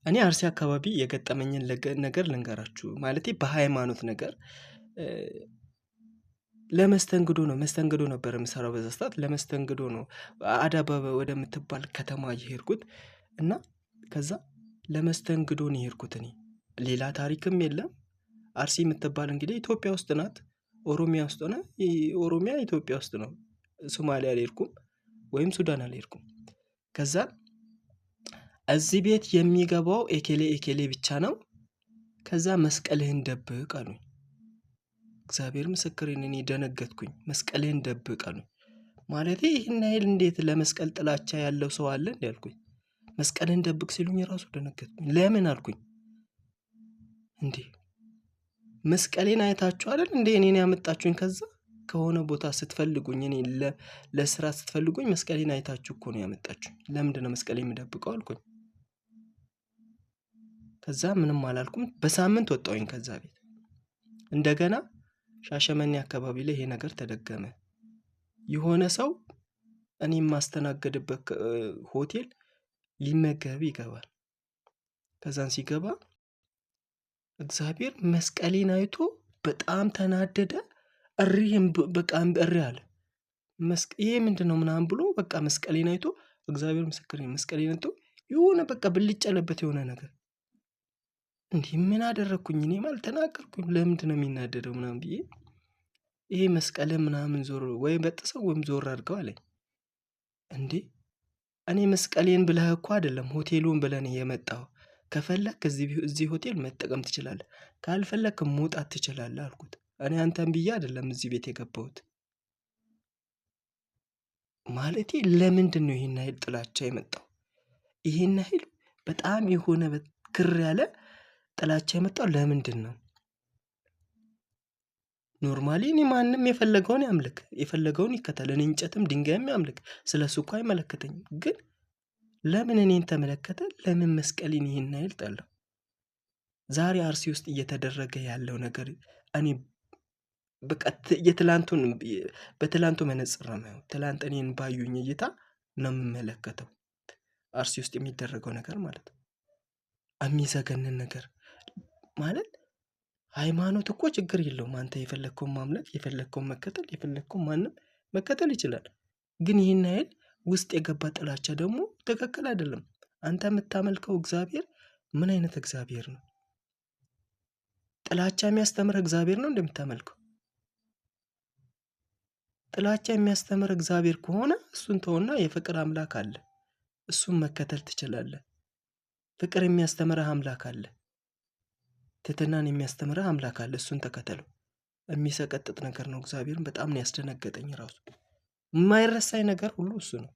እኔ አርሲ አካባቢ የገጠመኝን ነገር ልንገራችሁ። ማለቴ በሃይማኖት ነገር ለመስተንግዶ ነው። መስተንግዶ ነበር የምሰራው በዛ ሰዓት ለመስተንግዶ ነው። አዳባ ወደምትባል ከተማ የሄድኩት እና ከዛ ለመስተንግዶ ነው የሄድኩት እኔ። ሌላ ታሪክም የለም። አርሲ የምትባል እንግዲህ ኢትዮጵያ ውስጥ ናት። ኦሮሚያ ውስጥ ሆነ ኦሮሚያ ኢትዮጵያ ውስጥ ነው። ሶማሊያ አልሄድኩም ወይም ሱዳን አልሄድኩም። ከዛ እዚህ ቤት የሚገባው ኤኬሌ ኤኬሌ ብቻ ነው። ከዛ መስቀልህን ደብቅ አሉኝ። እግዚአብሔር ምስክሬን እኔ ደነገጥኩኝ። መስቀልህን ደብቅ አሉኝ። ማለቴ ይህን ያህል እንዴት ለመስቀል ጥላቻ ያለው ሰው አለ እንዴ አልኩኝ። መስቀልህን ደብቅ ሲሉኝ ራሱ ደነገጥኩኝ። ለምን አልኩኝ። እንዴ መስቀሌን አይታችሁ አይደል እንዴ እኔን ያመጣችሁኝ? ከዛ ከሆነ ቦታ ስትፈልጉኝ እኔ ለስራ ስትፈልጉኝ መስቀሌን አይታችሁ እኮ ነው ያመጣችሁኝ። ለምንድነው መስቀሌን የምደብቀው አልኩኝ። ከዛ ምንም አላልኩም። በሳምንት ወጣሁኝ ከዛ ቤት። እንደገና ሻሸመኔ አካባቢ ላይ ይሄ ነገር ተደገመ። የሆነ ሰው እኔ የማስተናገድበት ሆቴል ሊመገብ ይገባል። ከዛን ሲገባ እግዚአብሔር መስቀሌን አይቶ በጣም ተናደደ። እሪም በቃ እሪ አለ። ይሄ ምንድነው ምናምን ብሎ በቃ መስቀሌን አይቶ እግዚአብሔር ምስክሬን መስቀሌን አይቶ የሆነ በቃ ብልጭ ያለበት የሆነ ነገር እንዴ ምን አደረኩኝ? እኔም አልተናገርኩም። ለምንድነው የሚናደደው ምናምን ብዬ ይሄ መስቀል ምናምን ዞር ወይ በጥሰው ወይም ዞር አድርገው አለኝ። እንዴ እኔ መስቀሌን ብለህ እኮ አይደለም ሆቴሉን ብለን የመጣው። ከፈለክ እዚህ ሆቴል መጠቀም ትችላለህ፣ ካልፈለክ መውጣት ትችላለህ አልኩት። እኔ አንተን ብዬ አይደለም እዚህ ቤት የገባሁት። ማለቴ ለምንድነው ይሄን ያህል ጥላቻ የመጣው? ይሄን ያህል በጣም የሆነ ክር ያለ ጥላቻ የመጣው ለምንድነው? ኖርማሊ እኔ ማንም የፈለገውን ያምልክ፣ የፈለገውን ይከተል። እኔ እንጨትም ድንጋይም ያምልክ፣ ስለሱ እኮ አይመለከተኝም። ግን ለምን እኔን ተመለከተ? ለምን መስቀሌን ይሄን ያህል ጠላው? ዛሬ አርሲ ውስጥ እየተደረገ ያለው ነገር እኔ በቃ በትላንቱ መነጽር ነው። ትላንት እኔን ባዩኝ እይታ ነው የምመለከተው አርሲ ውስጥ የሚደረገው ነገር ማለት ነው። የሚዘገንን ነገር ማለት ሃይማኖት እኮ ችግር የለውም። አንተ የፈለከውን ማምለክ፣ የፈለከውን መከተል፣ የፈለከውን ማንም መከተል ይችላል። ግን ይሄን ያህል ውስጥ የገባ ጥላቻ ደግሞ ትክክል አይደለም። አንተ የምታመልከው እግዚአብሔር ምን አይነት እግዚአብሔር ነው? ጥላቻ የሚያስተምር እግዚአብሔር ነው እንደምታመልከው? ጥላቻ የሚያስተምር እግዚአብሔር ከሆነ እሱን ተውና የፍቅር አምላክ አለ። እሱን መከተል ትችላለህ። ፍቅር የሚያስተምርህ አምላክ አለ። ትህትናን የሚያስተምርህ አምላክ አለ። እሱን ተከተለው። የሚሰቀጥጥ ነገር ነው። እግዚአብሔርን በጣም ነው ያስደነገጠኝ ራሱ። የማይረሳኝ ነገር ሁሉ እሱ ነው።